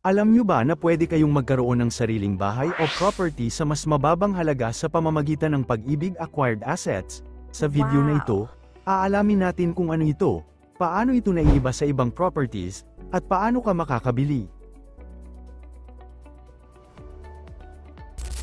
Alam nyo ba na pwede kayong magkaroon ng sariling bahay o property sa mas mababang halaga sa pamamagitan ng Pag-ibig Acquired Assets? Sa video na ito, aalamin natin kung ano ito, paano ito naiiba sa ibang properties, at paano ka makakabili.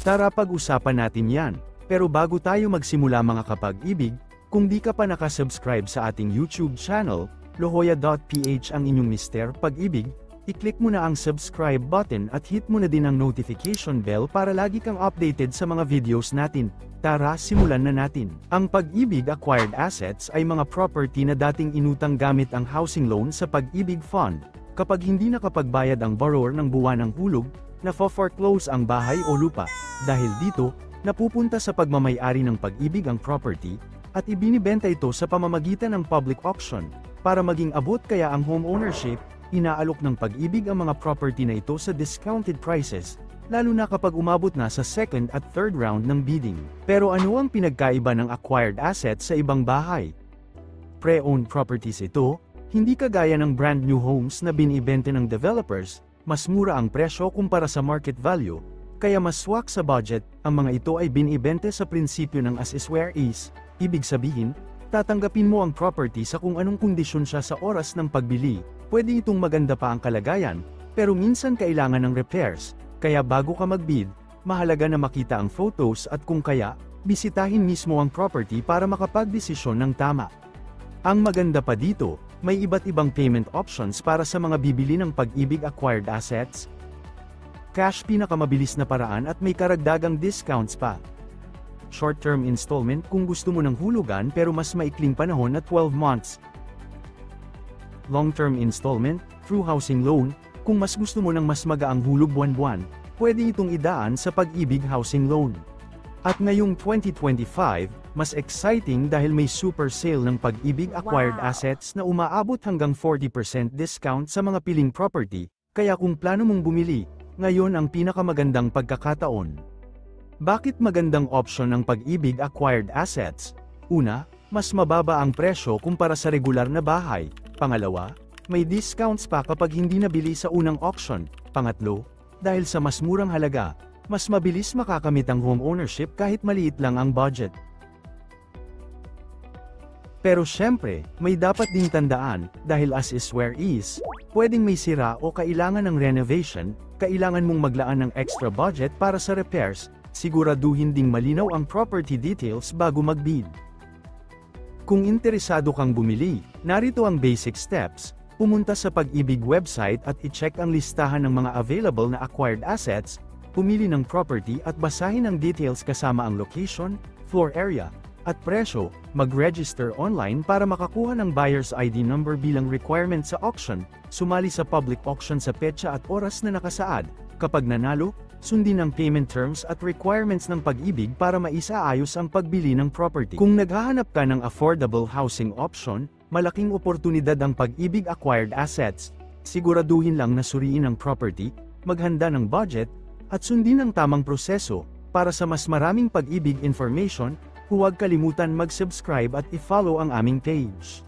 Tara pag-usapan natin yan. Pero bago tayo magsimula mga kapag-ibig, kung di ka pa nakasubscribe sa ating YouTube channel, lohoya.ph ang inyong Mr. Pag-ibig, i-click mo na ang subscribe button at hit mo na din ang notification bell para lagi kang updated sa mga videos natin. Tara, simulan na natin. Ang Pag-ibig Acquired Assets ay mga property na dating inutang gamit ang housing loan sa Pag-ibig Fund. Kapag hindi nakapagbayad ang borrower ng buwan ng hulog, na-foreclose ang bahay o lupa. Dahil dito, napupunta sa pagmamay-ari ng Pag-ibig ang property, at ibinibenta ito sa pamamagitan ng public auction. Para maging abot kaya ang home ownership, inaalok ng Pag-ibig ang mga property na ito sa discounted prices, lalo na kapag umabot na sa second at third round ng bidding. Pero ano ang pinagkaiba ng acquired assets sa ibang bahay? Pre-owned properties ito, hindi kagaya ng brand new homes na binibenta ng developers, mas mura ang presyo kumpara sa market value, kaya mas swak sa budget. Ang mga ito ay binibenta sa prinsipyo ng as is where is, ibig sabihin, tatanggapin mo ang property sa kung anong kondisyon siya sa oras ng pagbili. Pwede itong maganda pa ang kalagayan, pero minsan kailangan ng repairs, kaya bago ka mag-bid, mahalaga na makita ang photos at kung kaya, bisitahin mismo ang property para makapagdesisyon ng tama. Ang maganda pa dito, may iba't ibang payment options para sa mga bibili ng Pag-ibig Acquired Assets. Cash pinakamabilis na paraan at may karagdagang discounts pa. Short-term installment kung gusto mo ng hulugan pero mas maikling panahon na 12 months. Long-term installment, through housing loan, kung mas gusto mo ng mas magaang hulog buwan-buwan, pwede itong idaan sa Pag-ibig Housing Loan. At ngayong 2025, mas exciting dahil may super sale ng Pag-ibig Acquired Assets na umaabot hanggang 40% discount sa mga piling property, kaya kung plano mong bumili, ngayon ang pinakamagandang pagkakataon. Bakit magandang option ng Pag-ibig Acquired Assets? Una, mas mababa ang presyo kumpara sa regular na bahay. Pangalawa, may discounts pa kapag hindi nabili sa unang auction. Pangatlo, dahil sa mas murang halaga, mas mabilis makakamit ang home ownership kahit maliit lang ang budget. Pero syempre, may dapat ding tandaan, dahil as is where is, pwedeng may sira o kailangan ng renovation, kailangan mong maglaan ng extra budget para sa repairs, siguraduhin ding malinaw ang property details bago mag-bid. Kung interesado kang bumili, narito ang basic steps. Pumunta sa Pag-ibig website at i-check ang listahan ng mga available na acquired assets, pumili ng property at basahin ang details kasama ang location, floor area, at presyo. Mag-register online para makakuha ng buyer's ID number bilang requirement sa auction, sumali sa public auction sa petsa at oras na nakasaad. Kapag nanalo, sundin ang payment terms at requirements ng Pag-ibig para maisaayos ang pagbili ng property. Kung naghahanap ka ng affordable housing option, malaking oportunidad ang Pag-ibig Acquired Assets. Siguraduhin lang na suriin ang property, maghanda ng budget, at sundin ang tamang proseso. Para sa mas maraming Pag-ibig information, huwag kalimutan mag-subscribe at i-follow ang aming page.